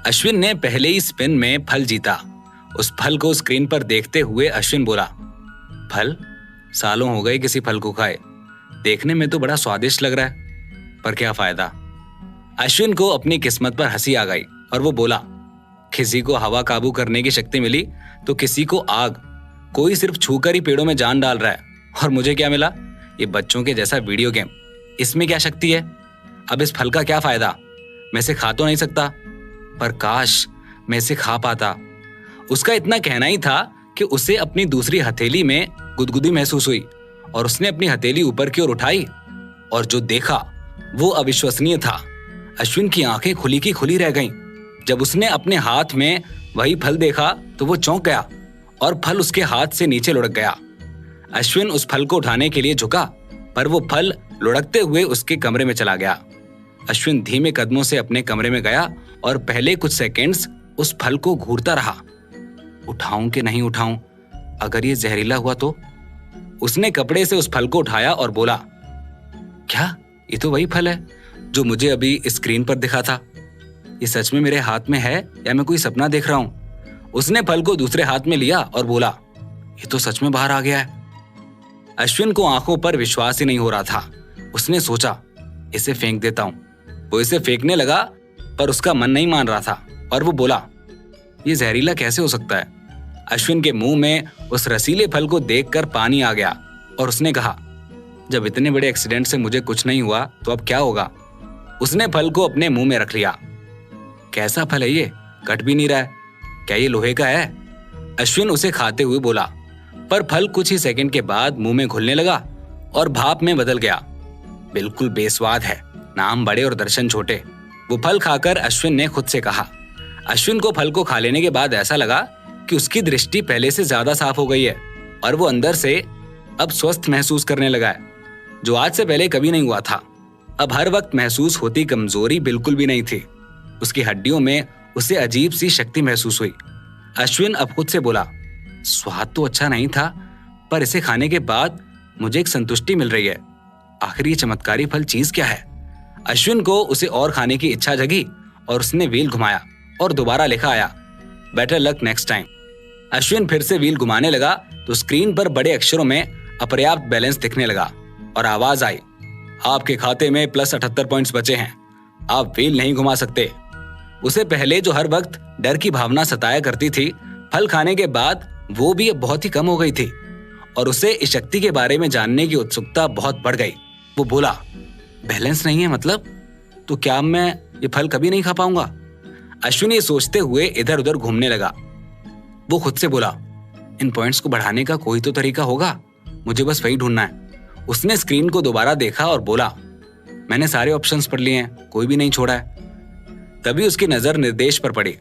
अश्विन ने पहले ही स्पिन में फल जीता। उस फल को स्क्रीन पर देखते हुए अश्विन बोला, फल? सालों हो गए किसी फल को खाए। देखने में तो बड़ा स्वादिष्ट लग रहा है, पर क्या फायदा। अश्विन को अपनी किस्मत पर हंसी आ गई और वो बोला, किसी को हवा काबू करने की शक्ति मिली तो किसी को आग। कोई सिर्फ छूकर ही पेड़ों में जान डाल रहा है, और मुझे क्या मिला? ये बच्चों के जैसा वीडियो गेम। इसमें क्या शक्ति है? अब इस फल का क्या फायदा? मैं इसे खा तो नहीं सकता, पर काश मैं इसे खा पाता। उसका इतना कहना ही था कि उसे अपनी दूसरी हथेली में गुदगुदी महसूस हुई और उसने अपनी हथेली ऊपर की ओर उठाई और जो देखा वो अविश्वसनीय था। अश्विन की आंखें खुली की खुली रह गईं। जब उसने अपने हाथ में वही फल देखा तो वो चौंक गया और फल उसके हाथ से नीचे लुढ़क गया। अश्विन उस फल को उठाने के लिए झुका, पर वो फल लुढ़कते हुए उसके कमरे में चला गया। अश्विन धीमे कदमों से अपने कमरे में गया और पहले कुछ सेकंड्स उस फल को घूरता रहा। उठाऊं कि नहीं उठाऊं? अगर ये जहरीला हुआ तो? उसने कपड़े से उस फल को उठाया और बोला, क्या ये तो वही फल है जो मुझे अभी स्क्रीन पर दिखा था? ये सच में मेरे हाथ में है या मैं कोई सपना देख रहा हूं? उसने फल को दूसरे हाथ में लिया और बोला, ये तो सच में बाहर आ गया है। अश्विन को आंखों पर विश्वास ही नहीं हो रहा था। उसने सोचा, इसे फेंक देता हूं। वो इसे फेंकने लगा, पर उसका मन नहीं मान रहा था और वो बोला, ये जहरीला कैसे हो सकता है? अश्विन के मुंह में उस रसीले फल को देखकर पानी आ गया और उसने कहा, जब इतने बड़े एक्सीडेंट से मुझे कुछ नहीं हुआ तो अब क्या होगा? उसने फल को अपने मुंह में रख लिया। कैसा फल है ये? कट भी नहीं रहा है। क्या ये लोहे का है? अश्विन उसे खाते हुए बोला, पर फल कुछ ही सेकंड के बाद मुंह में घुलने लगा और भाप में बदल गया। बिल्कुल बेस्वाद है, नाम बड़े और दर्शन छोटे। वो फल खाकर अश्विन ने खुद से कहा। अश्विन को फल को खा लेने के बाद ऐसा लगा कि उसकी दृष्टि पहले से ज्यादा साफ हो गई है और वो अंदर से अब स्वस्थ महसूस करने लगा है, जो आज से पहले कभी नहीं हुआ था। अब हर वक्त महसूस होती कमजोरी बिल्कुल भी नहीं थी। उसकी हड्डियों में उसे अजीब सी शक्ति महसूस हुई। अश्विन अब खुद से बोला, स्वाद तो अच्छा नहीं था, पर इसे खाने के बाद मुझे एक संतुष्टि मिल रही है। आखिर ये चमत्कारी फल चीज क्या है? अश्विन को उसे और खाने की इच्छा जगी और उसने व्हील घुमाया और दोबारा लिखा आया, better luck next time. Ashwin फिर से व्हील घुमाने लगा तो स्क्रीन पर बड़े अक्षरों में अपर्याप्त बैलेंस दिखने लगा और आवाज आई, आपके खाते में प्लस 78 पॉइंट्स बचे हैं, आप व्हील नहीं घुमा सकते। उसे पहले जो हर वक्त डर की भावना सताया करती थी, फल खाने के बाद वो भी अब बहुत ही कम हो गई थी और उसे इस शक्ति के बारे में जानने की उत्सुकता बहुत बढ़ गई। वो बोला, बैलेंस नहीं है मतलब? तो क्या मैं ये फल कभी नहीं खा पाऊंगा? अश्विन ये सोचते हुए इधर उधर घूमने लगा। वो खुद से बोला, इन पॉइंट्स को बढ़ाने का कोई तो तरीका होगा, मुझे बस वही ढूंढना है। उसने स्क्रीन को दोबारा देखा और बोला, मैंने सारे ऑप्शंस पढ़ लिए हैं, कोई भी नहीं छोड़ा है। तभी उसकी नजर निर्देश पर पड़ी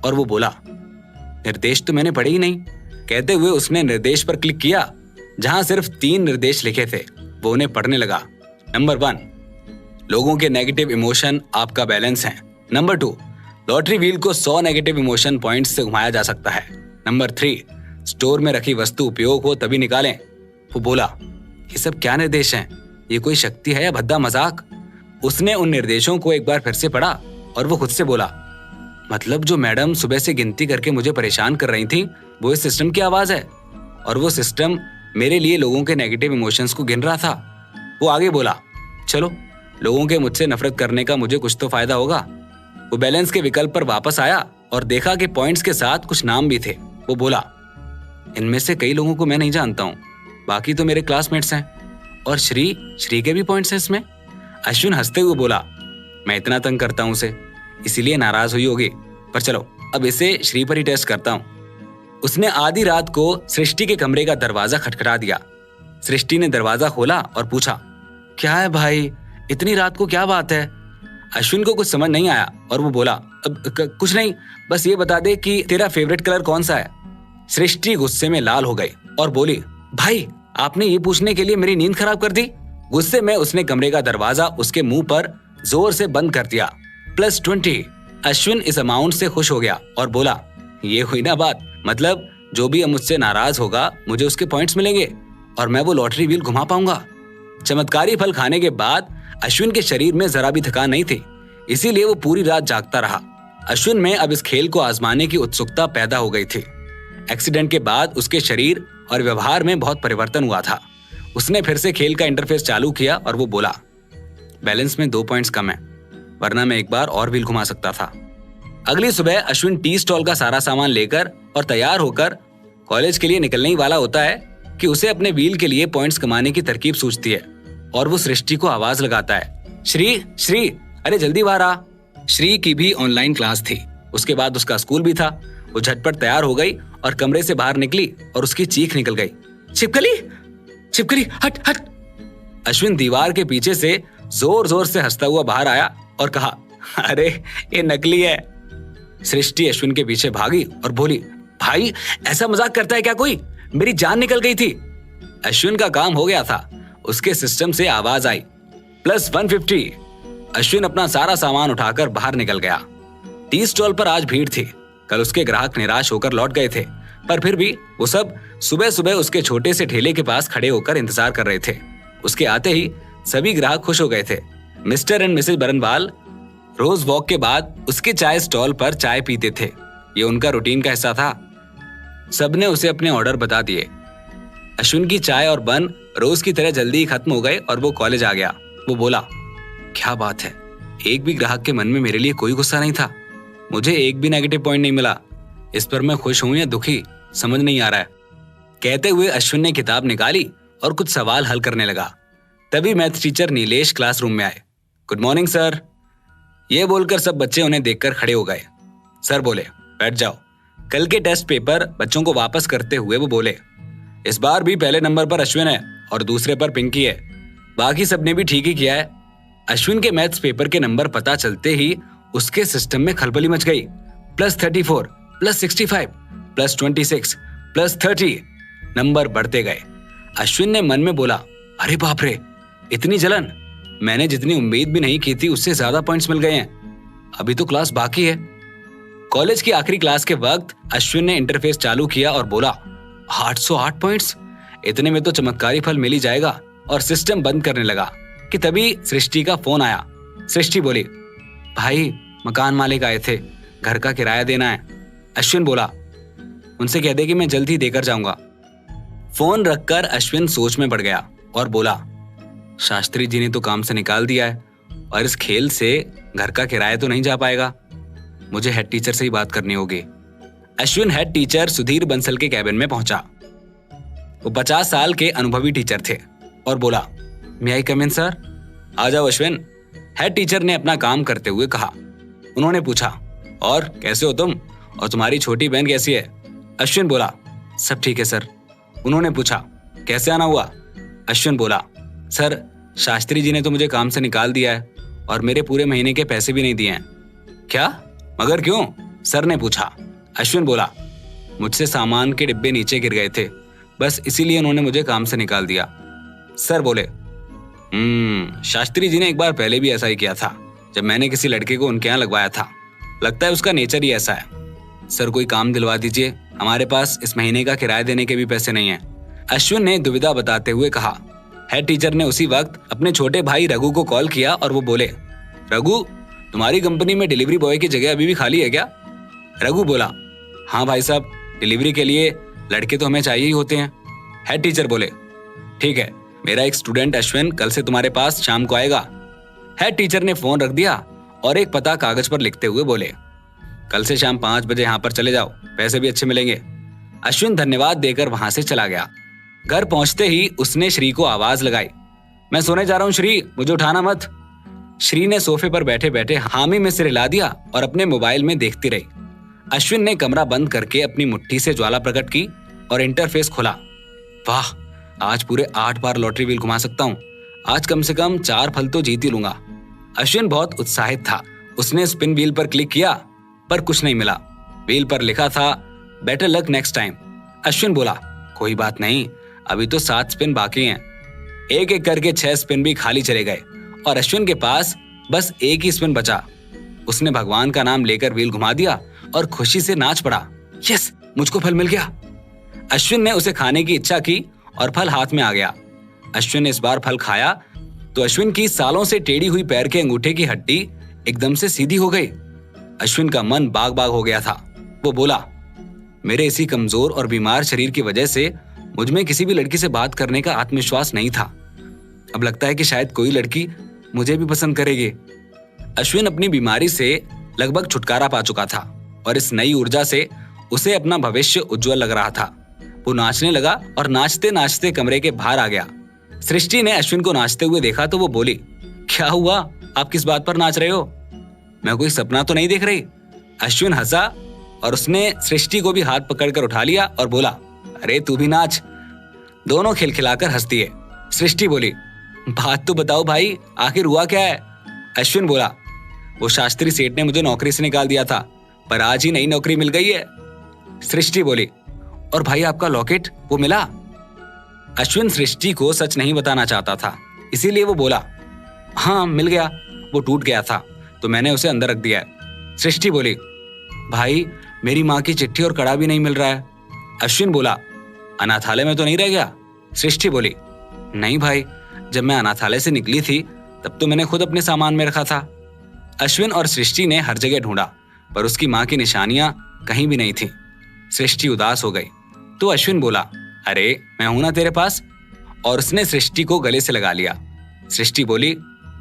और वो बोला, निर्देश तो मैंने पढ़े ही नहीं। कहते हुए उसने निर्देश पर क्लिक किया जहां सिर्फ 3 निर्देश लिखे थे। वो उन्हें पढ़ने लगा। नंबर 1, लोगों के नेगेटिव इमोशन आपका बैलेंस है। नंबर 2, लॉटरी व्हील को 100 नेगेटिव इमोशन पॉइंट्स से घुमाया जा सकता है। नंबर 3, स्टोर में रखी वस्तु उपयोग हो तभी निकालें। वो बोला, ये सब क्या निर्देश हैं? ये कोई शक्ति है या भद्दा मजाक? उसने उन निर्देशों को एक बार फिर से पढ़ा और वो खुद से बोला, मतलब जो मैडम सुबह से गिनती करके मुझे परेशान कर रही थी, वो इस सिस्टम की आवाज है और वो सिस्टम मेरे लिए लोगों के नेगेटिव इमोशंस को गिन रहा था। वो आगे बोला, चलो लोगों के मुझसे नफरत करने का मुझे कुछ तो फायदा होगा। वो बैलेंस के विकल्प पर वापस आया और देखा कि पॉइंट्स के साथ कुछ नाम भी थे। वो बोला, इनमें से कई लोगों को मैं नहीं जानता हूँ, बाकी तो मेरे क्लासमेट्स हैं। और श्री के भी पॉइंट्स हैं इसमें। अश्विन हंसते हुए बोला, मैं इतना तंग करता हूँ उसे, इसीलिए नाराज हुई होगी, पर चलो अब इसे श्री पर ही टेस्ट करता हूँ। उसने आधी रात को सृष्टि के कमरे का दरवाजा खटखटा दिया। सृष्टि ने दरवाजा खोला और पूछा, क्या है भाई, इतनी रात को क्या बात है? अश्विन को कुछ समझ नहीं आया और वो बोला, अब कुछ नहीं, बस ये बता दे कि तेरा फेवरेट कलर कौन सा है? सृष्टि गुस्से में लाल हो गई और बोली, भाई आपने ये पूछने के लिए मेरी नींद खराब कर दी। गुस्से में उसने कमरे का दरवाजा उसके मुंह पर जोर से बंद कर दिया। +20। अश्विन इस अमाउंट से खुश हो गया और बोला, ये हुई ना बात, मतलब जो भी मुझसे नाराज होगा मुझे उसके पॉइंट्स मिलेंगे और मैं वो लॉटरी व्हील घुमा पाऊंगा। चमत्कारी फल खाने के बाद अश्विन के शरीर में जरा भी थकान नहीं थी, इसीलिए वो पूरी रात जागता रहा। अश्विन में अब इस खेल को आजमाने की उत्सुकता पैदा हो गई थी। एक्सीडेंट के बाद उसके शरीर और व्यवहार में बहुत परिवर्तन हुआ था। उसने फिर से खेल का इंटरफेस चालू किया और वो बोला, बैलेंस में 2 पॉइंट्स कम है, वरना मैं एक बार और व्हील घुमा सकता था। अगली सुबह अश्विन टी स्टॉल का सारा सामान लेकर और तैयार होकर कॉलेज के लिए निकलने ही वाला होता है कि उसे अपने व्हील के लिए पॉइंट्स कमाने की तरकीब सूझती है और वो सृष्टि को आवाज लगाता है, श्री श्री, अरे जल्दी बाहर आ। श्री की भी ऑनलाइन क्लास थी। उसके बाद उसका स्कूल भी था। वो झटपट तैयार हो गई और कमरे से बाहर निकली और उसकी चीख निकल गई, छिपकली छिपकली, हट हट। अश्विन दीवार के पीछे से जोर जोर से हंसता हुआ बाहर आया और कहा, अरे ये नकली है। सृष्टि अश्विन के पीछे भागी और बोली, भाई ऐसा मजाक करता है क्या कोई? मेरी जान निकल गई थी। अश्विन का काम हो गया था। उसके सिस्टम से आवाज आई, +150। अश्विन अपना सारा सामान उठाकर बाहर निकल गया। टी स्टॉल पर आज भीड़ थी। कल उसके ग्राहक निराश होकर लौट गए थे, पर फिर भी वो सब सुबह सुबह उसके छोटे से ठेले के पास खड़े होकर इंतजार कर रहे थे। उसके आते ही सभी ग्राहक खुश हो गए थे। मिस्टर एंड मिसेज बरनवाल रोज वॉक के बाद उसके चाय स्टॉल पर चाय पीते थे। ये उनका रूटीन का हिस्सा था। सबने उसे अपने ऑर्डर बता दिए। अश्विन की चाय और बन रोज की तरह जल्दी ही खत्म हो गए और वो कॉलेज आ गया। वो बोला, क्या बात है, एक भी ग्राहक के मन में मेरे लिए कोई गुस्सा नहीं था। मुझे एक भी नेगेटिव पॉइंट नहीं मिला। इस पर मैं खुश हूं या दुखी समझ नहीं आ रहा है। कहते हुए अश्विन ने किताब निकाली और कुछ सवाल हल करने लगा। तभी मैथ टीचर नीलेश क्लासरूम में आए। Good morning sir. ये बोलकर सब बच्चे उन्हें देखकर खड़े हो गए। सर बोले, बैठ जाओ। कल के टेस्ट पेपर बच्चों को वापस करते हुए वो बोले, इस बार भी पहले नंबर पर अश्विन है और दूसरे पर पिंकी है। बाकी सबने भी ठीक ही किया है। अश्विन के मैथ्स पेपर के नंबर पता चलते ही उसके सिस्टम में खलबली मच गई। +34, +65, +26, +30 नंबर बढ़ते गए। अश्विन ने मन में बोला, अरे बाप रे, इतनी जलन। मैंने जितनी उम्मीद भी नहीं की थी उससे ज्यादा पॉइंट्स मिल गए हैं। अभी तो क्लास बाकी है। कॉलेज की आखिरी क्लास के वक्त अश्विन ने इंटरफेस चालू किया और बोला, 808 पॉइंट्स, इतने में तो चमत्कारी फल मिल ही जाएगा। और सिस्टम बंद करने लगा कि तभी सृष्टि का फोन आया। सृष्टि बोली, भाई मकान मालिक आए थे, घर का किराया देना है। अश्विन बोला, उनसे कह दे कि मैं जल्द ही देकर जाऊंगा। फोन रखकर अश्विन सोच में पड़ गया और बोला, शास्त्री जी ने तो काम से निकाल दिया है और इस खेल से घर का किराया तो नहीं जा पाएगा। मुझे हेड टीचर से ही बात करनी होगी। अश्विन हेड टीचर सुधीर बंसल के कैबिन में पहुंचा। वो 50 साल के अनुभवी टीचर थे और बोला, मे आई कम इन सर? आ जाओ अश्विन, हेड टीचर ने अपना काम करते हुए कहा। उन्होंने पूछा, और कैसे हो तुम और तुम्हारी छोटी बहन कैसी है? अश्विन बोला, सब ठीक है सर। उन्होंने पूछा, कैसे आना हुआ? अश्विन बोला, सर शास्त्री जी ने तो मुझे काम से निकाल दिया है और मेरे पूरे महीने के पैसे भी नहीं दिए हैं। क्या? मगर क्यों? सर ने पूछा। अश्विन बोला, मुझसे सामान के डिब्बे नीचे गिर गए थे, बस इसीलिए उन्होंने मुझे काम से निकाल दिया। सर बोले, शास्त्री जी ने एक बार पहले भी ऐसा ही किया था, जब मैंने किसी लड़के को उनके यहाँ लगवाया था। लगता है उसका नेचर ही ऐसा है। सर कोई काम दिलवा दीजिए, हमारे पास इस महीने का किराया देने के भी पैसे नहीं है। अश्विन ने दुविधा बताते हुए कहा। हेड टीचर ने उसी वक्त अपने छोटे भाई रघु को कॉल किया और वो बोले, रघु, तुम्हारी कंपनी में डिलीवरी बॉय की जगह अभी भी खाली है क्या? रघु बोला, हाँ भाई साहब, डिलीवरी के लिए लड़के तो हमें चाहिए ही होते हैं। हेड टीचर बोले, ठीक है, मेरा एक स्टूडेंट अश्विन कल से तुम्हारे पास शाम को आएगा। हेड टीचर ने फोन रख दिया और एक पता कागज पर लिखते हुए बोले, कल से शाम 5 बजे यहाँ पर चले जाओ, पैसे भी अच्छे मिलेंगे। अश्विन धन्यवाद देकर वहां से चला गया। घर पहुंचते ही उसने श्री को आवाज लगाई, मैं सोने जा रहा हूँ श्री, मुझे उठाना मत। श्री ने सोफे पर बैठे बैठे हामी में सिर हिला दिया और अपने मोबाइल में देखती रही। अश्विन ने कमरा बंद करके अपनी मुट्ठी से ज्वाला प्रकट की और इंटरफेस खोला। वाह, आज पूरे 8 बार लॉटरी व्हील घुमा सकता हूँ। आज कम से कम 4 फल तो जीत ही लूंगा। अश्विन बहुत उत्साहित था। उसने स्पिन व्हील पर क्लिक किया पर कुछ नहीं मिला। व्हील पर लिखा था, better luck next time. Ashwin बोला, कोई बात नहीं, अभी तो 7 स्पिन बाकी हैं। एक एक करके 6 स्पिन भी खाली चले गए और अश्विन के पास बस एक ही स्पिन बचा। उसने भगवान का नाम लेकर व्हील घुमा दिया और खुशी से नाच पड़ा। यस, मुझको फल मिल गया। अश्विन ने उसे खाने की इच्छा की और फल हाथ में आ गया। अश्विन ने इस बार फल खाया तो अश्विन की सालों से टेढ़ी हुई पैर के अंगूठे की हड्डी एकदम से सीधी हो गई। अश्विन का मन बाग बाग हो गया था। वो बोला, मेरे इसी कमजोर और बीमार शरीर की वजह से मुझ में किसी भी लड़की से बात करने का आत्मविश्वास नहीं था। अब लगता है कि शायद कोई लड़की मुझे भी पसंद करेगी। अश्विन अपनी बीमारी से लगभग छुटकारा पा चुका था और इस नई ऊर्जा से उसे अपना भविष्य उज्जवल लग रहा था। वो नाचने लगा और नाचते नाचते कमरे के बाहर आ गया। सृष्टि ने अश्विन को नाचते हुए देखा तो वो बोली, क्या हुआ, आप किस बात पर नाच रहे हो? मैं कोई सपना तो नहीं देख रही? अश्विन हंसा और उसने सृष्टि को भी हाथ पकड़कर उठा लिया और बोला, अरे तू भी नाच। दोनों खिलखिलाकर हंस दिए। सृष्टि बोली, बात तो बताओ भाई, आखिर हुआ क्या है? अश्विन बोला, वो शास्त्री सेठ ने मुझे नौकरी से निकाल दिया था, पर आज ही नई नौकरी मिल गई है। सृष्टि बोली, और भाई आपका लॉकेट वो मिला? अश्विन सृष्टि को सच नहीं बताना चाहता था, इसीलिए वो बोला, हाँ मिल गया, वो टूट गया था तो मैंने उसे अंदर रख दिया है। सृष्टि बोली, भाई मेरी माँ की चिट्ठी और कड़ा भी नहीं मिल रहा है। अश्विन बोला, अनाथालय में तो नहीं रह गया? सृष्टि बोली, नहीं भाई, जब मैं अनाथालय से निकली थी तब तो मैंने खुद अपने सामान में रखा था। अश्विन और सृष्टि ने हर जगह ढूंढा पर उसकी माँ की निशानियां कहीं भी नहीं थी। सृष्टि उदास हो गई तो अश्विन बोला, अरे मैं हूं ना तेरे पास, और उसने सृष्टि को गले से लगा लिया। सृष्टि बोली,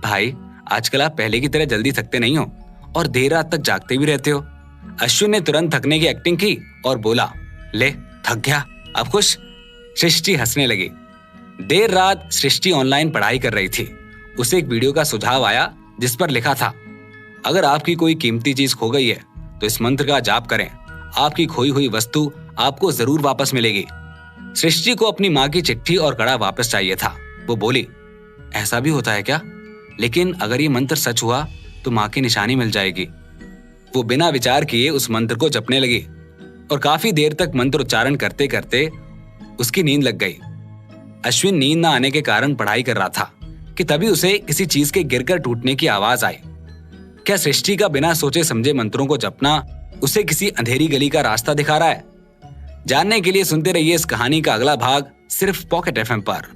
भाई आजकल आप पहले की तरह जल्दी थकते नहीं हो और देर रात तक जागते भी रहते हो। अश्विन ने तुरंत थकने की एक्टिंग की और बोला, ले थक गया, अब खुश? सृष्टि हंसने लगी। देर रात सृष्टि ऑनलाइन पढ़ाई कर रही थी। उसे एक वीडियो का सुझाव आया जिस पर लिखा था, अगर आपकी कोई कीमती चीज खो गई है तो इस मंत्र का जाप करें, आपकी खोई हुई वस्तु आपको जरूर वापस मिलेगी। सृष्टि को अपनी माँ की चिट्ठी और कड़ा वापस चाहिए था। वो बोली, ऐसा भी होता है क्या? लेकिन अगर ये मंत्र सच हुआ तो माँ की निशानी मिल जाएगी। वो बिना विचार किए उस मंत्र को जपने लगी और काफी देर तक मंत्र उच्चारण करते करते उसकी नींद लग गई। अश्विन नींद न आने के कारण पढ़ाई कर रहा था कि तभी उसे किसी चीज के गिरकर टूटने की आवाज आई। क्या सृष्टि का बिना सोचे समझे मंत्रों को जपना उसे किसी अंधेरी गली का रास्ता दिखा रहा है? जानने के लिए सुनते रहिए इस कहानी का अगला भाग सिर्फ पॉकेट एफएम पर।